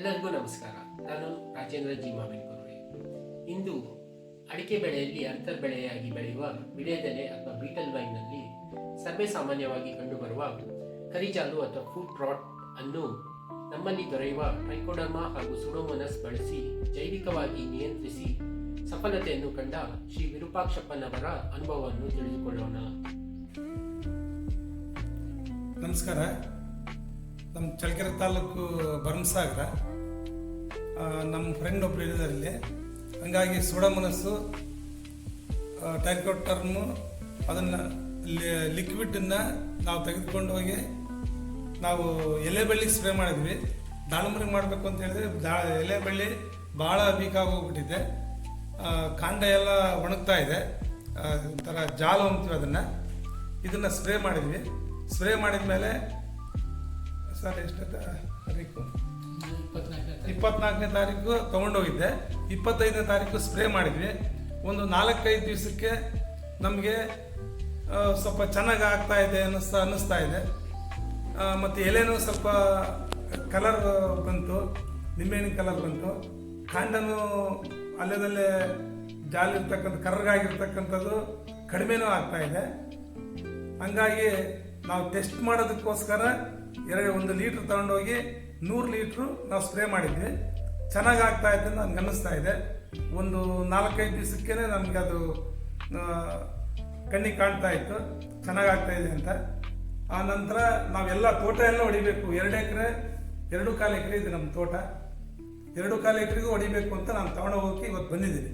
ಎಲ್ಲರಿಗೂ ನಮಸ್ಕಾರ. ನಾನು ರಾಜೇಂದ್ರ ಜಿ ಮಾವಿನಕೊರ್ವೆ. ಇಂದು ಅಡಿಕೆ ಬೆಳೆಯಲ್ಲಿ ಅಂತರ್ ಬೆಳೆಯಾಗಿ ಬೆಳೆಯುವ ವಿಳೆದೆಲೆ ಅಥವಾ ಬೀಟಲ್ ವೈನ್ನಲ್ಲಿ ಸರ್ವೇ ಸಾಮಾನ್ಯವಾಗಿ ಕಂಡುಬರುವ ಕರಿಜಾಲು ಅಥವಾ ಫುಟ್ ರಾಟ್ ಅನ್ನು ನಮ್ಮಲ್ಲಿ ದೊರೆಯುವ ಟ್ರೈಕೋಡರ್ಮಾ ಹಾಗೂ ಸುಡೋಮೋನಸ್ ಬಳಸಿ ಜೈವಿಕವಾಗಿ ನಿಯಂತ್ರಿಸಿ ಸಫಲತೆಯನ್ನು ಕಂಡ ಶ್ರೀ ವಿರೂಪಾಕ್ಷಪ್ಪನವರ ಅನುಭವವನ್ನು ತಿಳಿದುಕೊಳ್ಳೋಣ. ನಮಸ್ಕಾರ. ನಮ್ಮ ಚಳ್ಳಕೆರೆ ತಾಲೂಕು ಭರಮಸಾಗರ. ನಮ್ಮ ಫ್ರೆಂಡ್ ಒಬ್ಬರು ಇರೋದ್ರಲ್ಲಿ ಹಂಗಾಗಿ ಸೂಡೋಮೋನಸ್ಸು ಟ್ರೈಕೋಡರ್ಮು ಅದನ್ನು ಲಿಕ್ವಿಡನ್ನು ನಾವು ತೆಗೆದುಕೊಂಡು ಹೋಗಿ ನಾವು ಎಲೆ ಬಳ್ಳಿಗೆ ಸ್ಪ್ರೇ ಮಾಡಿದ್ವಿ. ದಾಳಿಂಬರಿಗೆ ಮಾಡಬೇಕು ಅಂತ ಹೇಳಿದ್ರೆ ಎಲೆ ಬಳ್ಳಿ ಭಾಳ ವೀಕ್ ಆಗೋಗ್ಬಿಟ್ಟಿದೆ. ಕಾಂಡ ಎಲ್ಲ ಒಣಗ್ತಾ ಇದೆ. ಒಂಥರ ಜಾಲು ಅಂತೀವಿ ಇದನ್ನು ಸ್ಪ್ರೇ ಮಾಡಿದ್ವಿ. ಸ್ಪ್ರೇ ಮಾಡಿದ ಮೇಲೆ ಸರ್ ಎಷ್ಟು ತಾರೀಕು 24ನೇ ತಾರೀಕು ತೊಗೊಂಡೋಗಿದ್ದೆ. 25ನೇ ತಾರೀಕು ಸ್ಪ್ರೇ ಮಾಡಿದ್ವಿ. ಒಂದು 4-5 ದಿವಸಕ್ಕೆ ನಮಗೆ ಸ್ವಲ್ಪ ಚೆನ್ನಾಗಿ ಆಗ್ತಾ ಇದೆ ಅನ್ನಿಸ್ತಾ ಇದೆ. ಮತ್ತು ಎಲೆನೂ ಸ್ವಲ್ಪ ಕಲರ್ ಬಂತು, ನಿಂಬೆಹಣ್ಣಿನ ಕಲರ್ ಬಂತು. ಕಾಂಡನೂ ಅಲ್ಲದಲ್ಲೇ ಜಾಲಿರ್ತಕ್ಕಂಥ ಕರ್ರಗಾಗಿರ್ತಕ್ಕಂಥದ್ದು ಕಡಿಮೆನೂ ಆಗ್ತಾ ಇದೆ. ಹಂಗಾಗಿ ನಾವು ಟೆಸ್ಟ್ ಮಾಡೋದಕ್ಕೋಸ್ಕರ 1 ಲೀಟ್ರ್ ತಗೊಂಡೋಗಿ 100 ಲೀಟ್ರು ನಾವು ಸ್ಪ್ರೇ ಮಾಡಿದ್ವಿ. ಚೆನ್ನಾಗಿ ಆಗ್ತಾ ಇದೆ ಅಂತ ನನಗೆ ಅನ್ನಿಸ್ತಾ ಇದೆ. ಒಂದು 4-5 ದಿವಸಕ್ಕೇ ನಮಗೆ ಅದು ಕಣ್ಣಿಗೆ ಕಾಣ್ತಾ ಇತ್ತು ಚೆನ್ನಾಗಾಗ್ತಾ ಇದೆ ಅಂತ. ಆ ನಂತರ ನಾವೆಲ್ಲ ತೋಟ ಎಲ್ಲ ಹೊಡಿಬೇಕು. 2 ಎಕರೆ 2.25 ಎಕರೆ ಇದೆ ನಮ್ಮ ತೋಟ. 2.25 ಎಕರೆಗೂ ಹೊಡಿಬೇಕು ಅಂತ ನಾನು ತಗೊಂಡು ಹೋಗೋಕ್ಕೆ ಇವತ್ತು ಬಂದಿದ್ದೀನಿ.